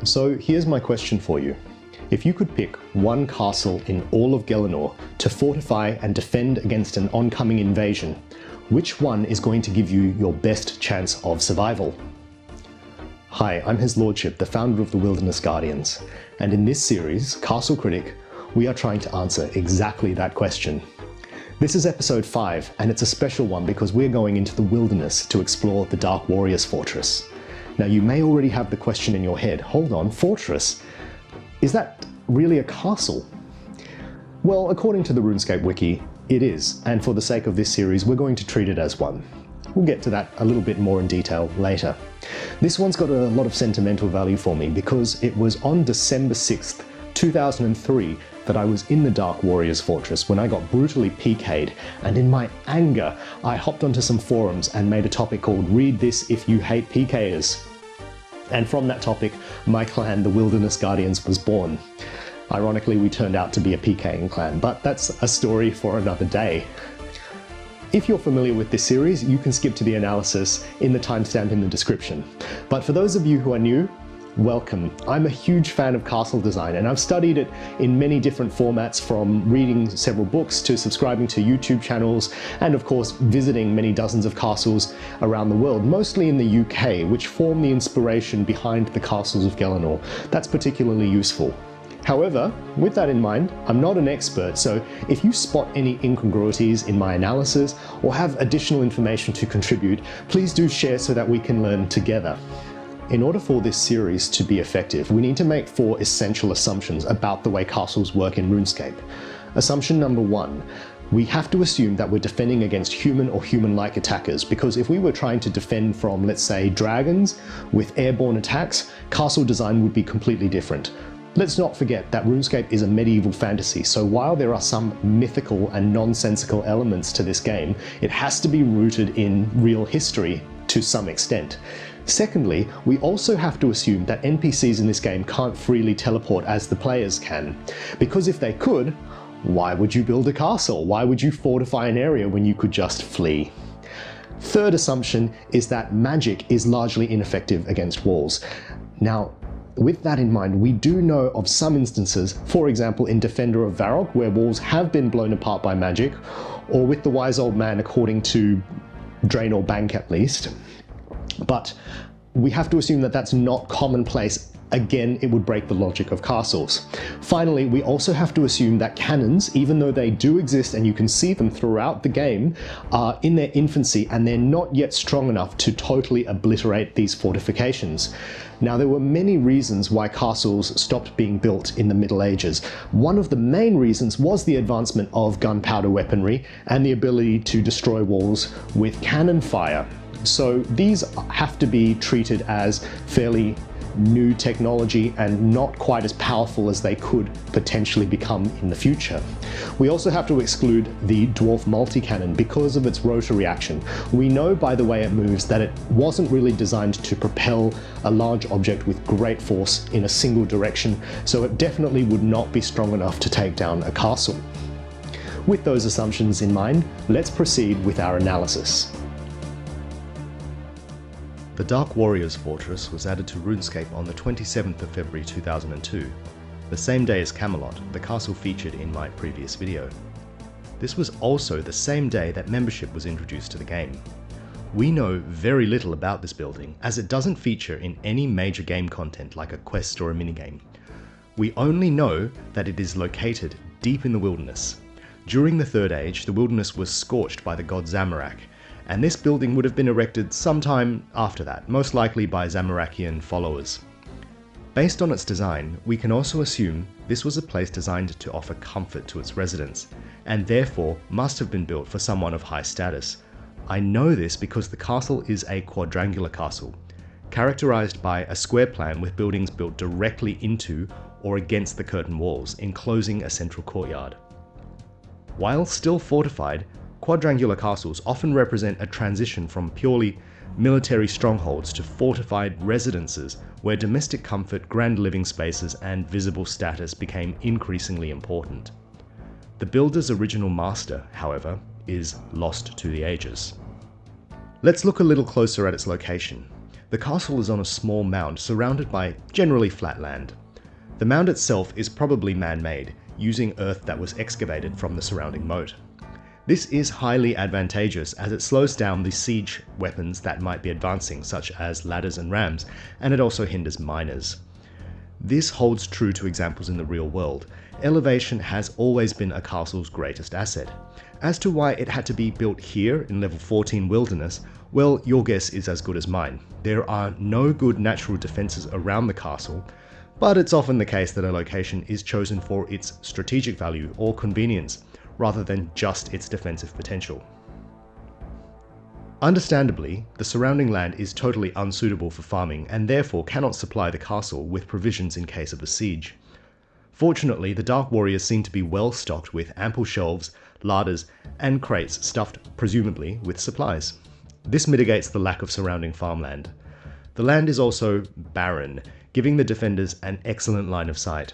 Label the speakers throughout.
Speaker 1: So here's my question for you. If you could pick one castle in all of Gelenor to fortify and defend against an oncoming invasion, which one is going to give you your best chance of survival? Hi, I'm His Lordship, the founder of the Wilderness Guardians, and in this series, Castle Critic, we are trying to answer exactly that question. This is episode 5, and it's a special one because we're going into the wilderness to explore the Dark Warriors Fortress. Now you may already have the question in your head, hold on, fortress? Is that really a castle? Well, according to the Runescape wiki, it is, and for the sake of this series, we're going to treat it as one. We'll get to that a little bit more in detail later. This one's got a lot of sentimental value for me because it was on December 6th, 2003 that I was in the Dark Warriors Fortress when I got brutally PK'd, and in my anger, I hopped onto some forums and made a topic called Read This If You Hate PKers. And from that topic, my clan, the Wilderness Guardians, was born. Ironically, we turned out to be a PKing clan, but that's a story for another day. If you're familiar with this series, you can skip to the analysis in the timestamp in the description. But for those of you who are new, welcome. I'm a huge fan of castle design, and I've studied it in many different formats, from reading several books to subscribing to YouTube channels, and of course visiting many dozens of castles around the world, mostly in the UK, which form the inspiration behind the castles of Gelenor. That's particularly useful. However, with that in mind, I'm not an expert, so if you spot any incongruities in my analysis or have additional information to contribute, please do share so that we can learn together. In order for this series to be effective, we need to make 4 essential assumptions about the way castles work in RuneScape. Assumption number 1. We have to assume that we're defending against human or human-like attackers, because if we were trying to defend from, let's say, dragons with airborne attacks, castle design would be completely different. Let's not forget that RuneScape is a medieval fantasy, so while there are some mythical and nonsensical elements to this game, it has to be rooted in real history to some extent. Secondly, we also have to assume that NPCs in this game can't freely teleport as the players can. Because if they could, why would you build a castle? Why would you fortify an area when you could just flee? Third assumption is that magic is largely ineffective against walls. Now, with that in mind, we do know of some instances, for example in Defender of Varrock, where walls have been blown apart by magic, or with the Wise Old Man according to Draenor Bank at least. But we have to assume that that's not commonplace. Again, it would break the logic of castles. Finally, we also have to assume that cannons, even though they do exist and you can see them throughout the game, are in their infancy and they're not yet strong enough to totally obliterate these fortifications. Now, there were many reasons why castles stopped being built in the Middle Ages. One of the main reasons was the advancement of gunpowder weaponry and the ability to destroy walls with cannon fire. So these have to be treated as fairly new technology and not quite as powerful as they could potentially become in the future. We also have to exclude the dwarf multi-cannon because of its rotary action. We know by the way it moves that it wasn't really designed to propel a large object with great force in a single direction, so it definitely would not be strong enough to take down a castle. With those assumptions in mind, let's proceed with our analysis. The Dark Warriors Fortress was added to RuneScape on the 27th of February 2002, the same day as Camelot, the castle featured in my previous video. This was also the same day that membership was introduced to the game. We know very little about this building, as it doesn't feature in any major game content like a quest or a minigame. We only know that it is located deep in the wilderness. During the Third Age, the wilderness was scorched by the god Zamorak, and this building would have been erected sometime after that, most likely by Zamorakian followers. Based on its design, we can also assume this was a place designed to offer comfort to its residents, and therefore must have been built for someone of high status. I know this because the castle is a quadrangular castle, characterized by a square plan with buildings built directly into or against the curtain walls, enclosing a central courtyard. While still fortified, quadrangular castles often represent a transition from purely military strongholds to fortified residences where domestic comfort, grand living spaces, and visible status became increasingly important. The builder's original master, however, is lost to the ages. Let's look a little closer at its location. The castle is on a small mound surrounded by generally flat land. The mound itself is probably man-made, using earth that was excavated from the surrounding moat. This is highly advantageous as it slows down the siege weapons that might be advancing, such as ladders and rams, and it also hinders miners. This holds true to examples in the real world. Elevation has always been a castle's greatest asset. As to why it had to be built here in level 14 Wilderness, well, your guess is as good as mine. There are no good natural defenses around the castle, but it's often the case that a location is chosen for its strategic value or convenience, rather than just its defensive potential. Understandably, the surrounding land is totally unsuitable for farming and therefore cannot supply the castle with provisions in case of a siege. Fortunately, the Dark Warriors seem to be well stocked with ample shelves, larders, and crates stuffed presumably with supplies. This mitigates the lack of surrounding farmland. The land is also barren, giving the defenders an excellent line of sight.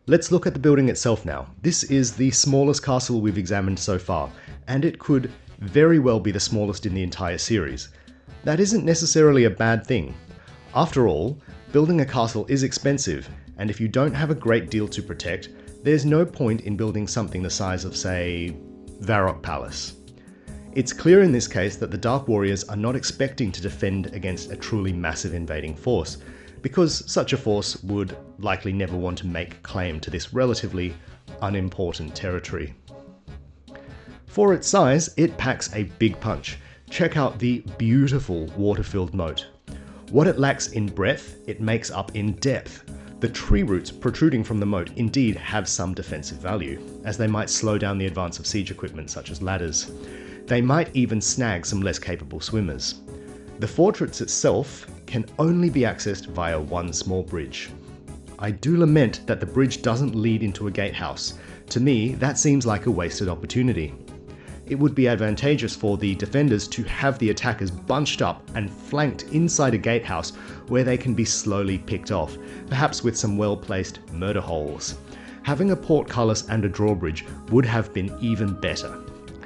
Speaker 1: Let's look at the building itself now. This is the smallest castle we've examined so far, and it could very well be the smallest in the entire series. That isn't necessarily a bad thing. After all, building a castle is expensive, and if you don't have a great deal to protect, there's no point in building something the size of, say, Varrock Palace. It's clear in this case that the Dark Warriors are not expecting to defend against a truly massive invading force, because such a force would likely never want to make claim to this relatively unimportant territory. For its size, it packs a big punch. Check out the beautiful water-filled moat. What it lacks in breadth, it makes up in depth. The tree roots protruding from the moat indeed have some defensive value, as they might slow down the advance of siege equipment such as ladders. They might even snag some less capable swimmers. The fortress itself can only be accessed via one small bridge. I do lament that the bridge doesn't lead into a gatehouse. To me, that seems like a wasted opportunity. It would be advantageous for the defenders to have the attackers bunched up and flanked inside a gatehouse where they can be slowly picked off, perhaps with some well-placed murder holes. Having a portcullis and a drawbridge would have been even better.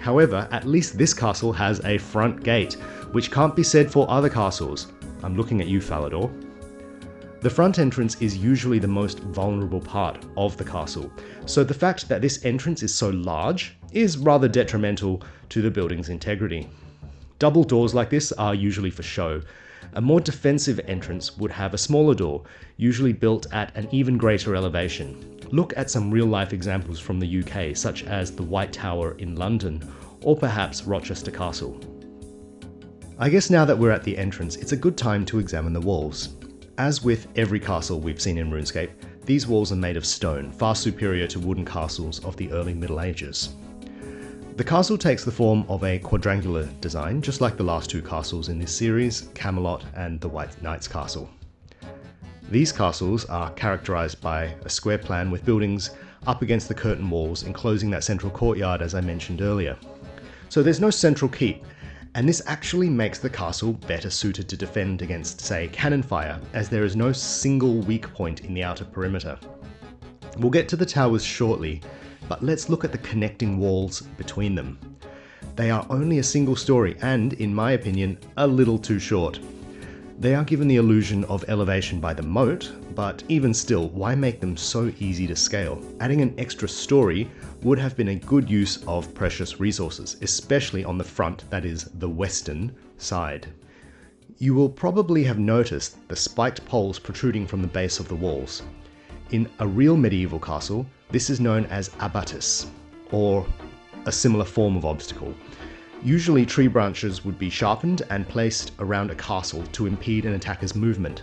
Speaker 1: However, at least this castle has a front gate, which can't be said for other castles. I'm looking at you, Falador. The front entrance is usually the most vulnerable part of the castle, so the fact that this entrance is so large is rather detrimental to the building's integrity. Double doors like this are usually for show. A more defensive entrance would have a smaller door, usually built at an even greater elevation. Look at some real-life examples from the UK, such as the White Tower in London, or perhaps Rochester Castle. I guess now that we're at the entrance, it's a good time to examine the walls. As with every castle we've seen in Runescape, these walls are made of stone, far superior to wooden castles of the early Middle Ages. The castle takes the form of a quadrangular design, just like the last two castles in this series, Camelot and the White Knight's Castle. These castles are characterized by a square plan with buildings up against the curtain walls enclosing that central courtyard as I mentioned earlier. So there's no central keep, and this actually makes the castle better suited to defend against, say, cannon fire, as there is no single weak point in the outer perimeter. We'll get to the towers shortly, but let's look at the connecting walls between them. They are only a single story and, in my opinion, a little too short. They are given the illusion of elevation by the moat, but even still, why make them so easy to scale? Adding an extra story would have been a good use of precious resources, especially on the front, that is, the western side. You will probably have noticed the spiked poles protruding from the base of the walls. In a real medieval castle, this is known as abattis, or a similar form of obstacle. Usually tree branches would be sharpened and placed around a castle to impede an attacker's movement.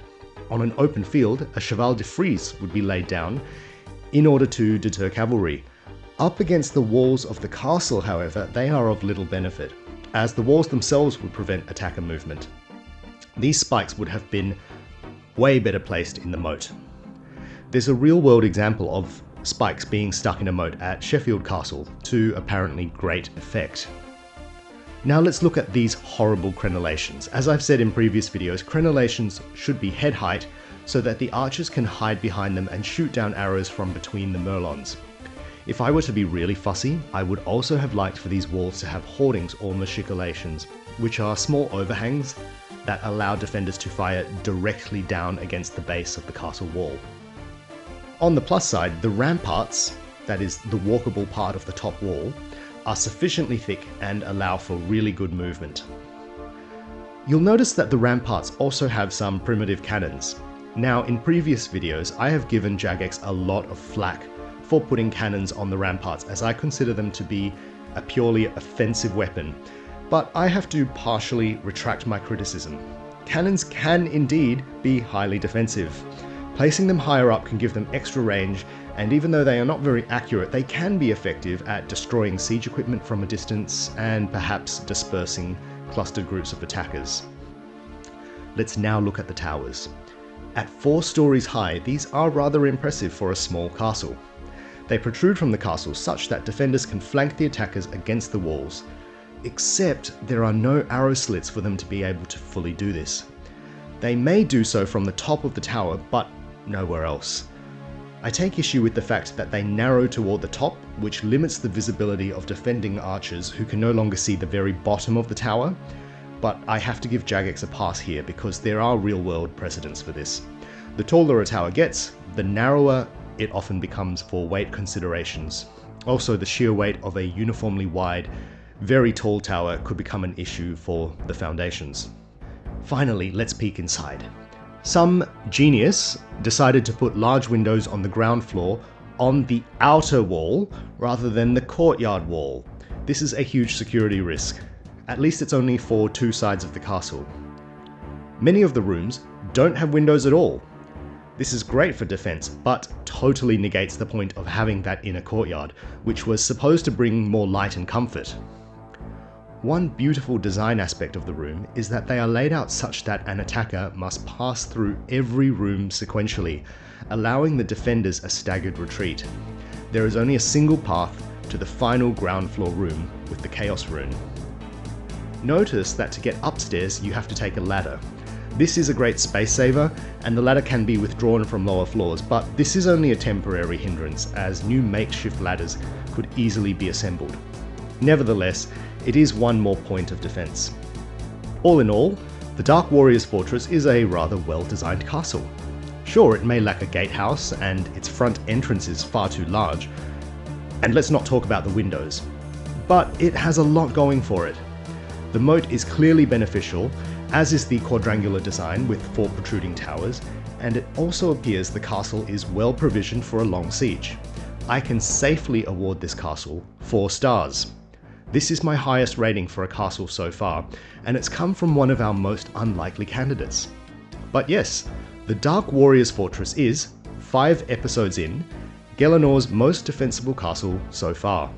Speaker 1: On an open field, a cheval de frise would be laid down in order to deter cavalry. Up against the walls of the castle, however, they are of little benefit, as the walls themselves would prevent attacker movement. These spikes would have been way better placed in the moat. There's a real-world example of spikes being stuck in a moat at Sheffield Castle to apparently great effect. Now let's look at these horrible crenellations. As I've said in previous videos, crenellations should be head height so that the archers can hide behind them and shoot down arrows from between the merlons. If I were to be really fussy, I would also have liked for these walls to have hoardings or machicolations, which are small overhangs that allow defenders to fire directly down against the base of the castle wall. On the plus side, the ramparts, that is the walkable part of the top wall, are sufficiently thick and allow for really good movement. You'll notice that the ramparts also have some primitive cannons. Now, in previous videos, I have given Jagex a lot of flack for putting cannons on the ramparts, as I consider them to be a purely offensive weapon, but I have to partially retract my criticism. Cannons can indeed be highly defensive. Placing them higher up can give them extra range, and even though they are not very accurate, they can be effective at destroying siege equipment from a distance and perhaps dispersing clustered groups of attackers. Let's now look at the towers. At 4 stories high, these are rather impressive for a small castle. They protrude from the castle such that defenders can flank the attackers against the walls, except there are no arrow slits for them to be able to fully do this. They may do so from the top of the tower, but nowhere else. I take issue with the fact that they narrow toward the top, which limits the visibility of defending archers who can no longer see the very bottom of the tower, but I have to give Jagex a pass here because there are real-world precedents for this. The taller a tower gets, the narrower it often becomes for weight considerations. Also, the sheer weight of a uniformly wide, very tall tower could become an issue for the foundations. Finally, let's peek inside. Some genius decided to put large windows on the ground floor on the outer wall rather than the courtyard wall. This is a huge security risk. At least it's only for 2 sides of the castle. Many of the rooms don't have windows at all. This is great for defense, but totally negates the point of having that inner courtyard, which was supposed to bring more light and comfort. One beautiful design aspect of the room is that they are laid out such that an attacker must pass through every room sequentially, allowing the defenders a staggered retreat. There is only a single path to the final ground floor room with the Chaos Rune. Notice that to get upstairs you have to take a ladder. This is a great space saver, and the ladder can be withdrawn from lower floors, but this is only a temporary hindrance, as new makeshift ladders could easily be assembled. Nevertheless, it is one more point of defense. All in all, the Dark Warriors Fortress is a rather well-designed castle. Sure, it may lack a gatehouse, and its front entrance is far too large, and let's not talk about the windows, but it has a lot going for it. The moat is clearly beneficial, as is the quadrangular design with 4 protruding towers, and it also appears the castle is well provisioned for a long siege. I can safely award this castle 4 stars. This is my highest rating for a castle so far, and it's come from one of our most unlikely candidates. But yes, the Dark Warriors Fortress is, 5 episodes in, Gelinor's most defensible castle so far.